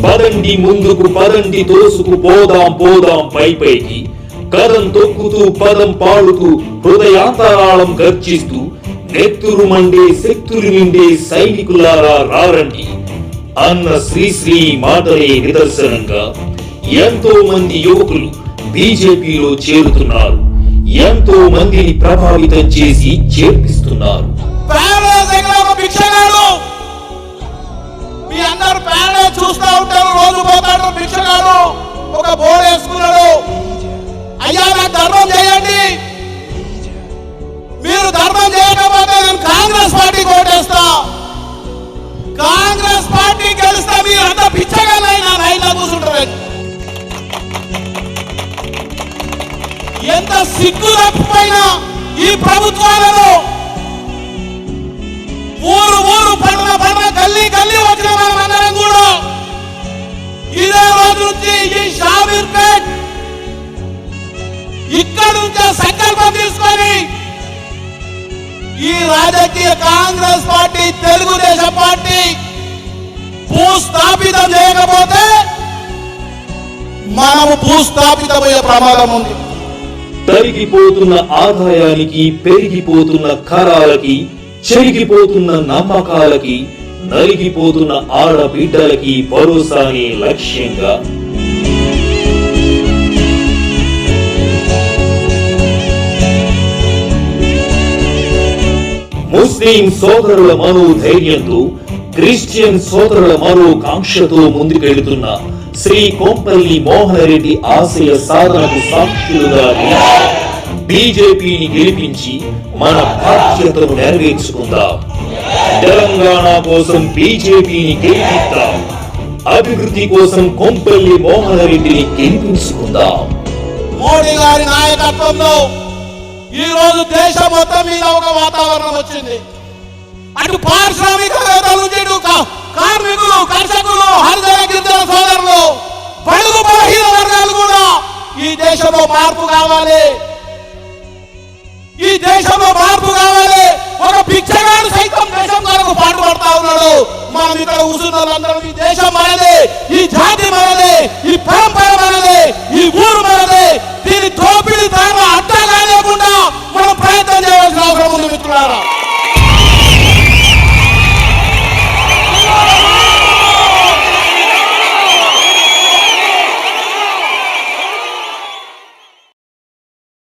పదండి ముందుకు పదండి తోసుకు పోదాం పోదాం పైకి కదం తొక్కుతూ పదం పాడుతూ హృదయాంతరాళం గర్జిస్తూ నెత్తురు మండే శక్తులు నిండే సైనికులారా రారండి అన్న శ్రీశ్రీ మాటలే నిదర్శనంగా ఎంతో మంది యువకులు బీజేపీలో చేరుతున్నారు. ఎంతో మందిని ప్రభావితం చేసి చేర్పిస్తున్నారు. మీ అందరు ప్యానే చూస్తూ ఉంటారు. రోజు పోతాడు భిక్షగాడు, ఒక బోర్డు వేసుకున్నాడు, అయ్యా నాకు ధర్మం చేయండి, మీరు ధర్మం చేయకపోతే నేను కాంగ్రెస్ పార్టీ ఓటేస్తా, కాంగ్రెస్ పార్టీ గెలిస్తే మీరు అంత పిచ్చగానైనా లైన్లో కూర్చుంటారు. ఎంత సిగ్గు తప్పిపోయిన ఈ ప్రభుత్వాలలో ఊరు ఊరు పండుగ గల్లీ గల్లీ వచ్చిన మనమందరం కూడా ఇదే రోజు నుంచి ఈ షామీర్పేట్ ఇక్కడ నుంచి సంకల్పం తీసుకొని ఈ రాజకీయ కాంగ్రెస్ పార్టీ తెలుగుదేశం పార్టీ భూస్థాపితం చేయకపోతే మనము భూస్థాపితమయ్యే ప్రమాదం ఉంది. తరిగిపోతున్న ఆదాయానికి, పెరిగిపోతున్న ఖరాలకి, చెరిగిపోతున్న నమ్మకాలకి, నలిగిపోతున్న ఆడబిడ్డలకి భరోసానే లక్ష్యంగా ముస్లిం సోదరుల మనోధైర్యంతో, క్రిస్టియన్ సోదరుల మనోకాంక్షతో ముందుకెళ్తున్న శ్రీ కొంపల్లి మోహన్ రెడ్డి ఆశయ సాధనకు సాక్షులుగా బీజేపీని గెలిపించి మన బాధ్యతను నెరవేర్చుకుందాం. తెలంగాణ కోసం బీజేపీని గెలిపిద్దాం. అభివృద్ధి కోసం కొంపల్లి మోహన్ రెడ్డిని గెలిపించుకుందాం. మోడీ గారి నాయకత్వంలో ఈ రోజు దేశం మొత్తం మీద ఒక వాతావరణం వచ్చింది. అటు పారిశ్రామికవేత్తల నుంచి ఇటు కార్మికులు, కర్షకులు, హరిజన గిరిజన సోదరులు, బడుగు బలహీన వర్గాలు కూడా ఈ దేశంలో మార్పు కావాలి, ఈ దేశంలో మార్పు కావాలి. ఒక భిక్షగాడు సైతం దేశం కొరకు పాటుపడతా ఉన్నాడు. మనం ఇక్కడ కూర్చున్న వాళ్ళందరం ఈ దేశం మనదే, ఈ జాతి మనదే, ఈ పరంపర మనదే, ఈ ఊరు మనదే. దీని దోపిడీ దారులు అడ్డగా లేకుండా మనం ప్రయత్నం చేయవలసిన అవసరం ఉంది మిత్రులారా.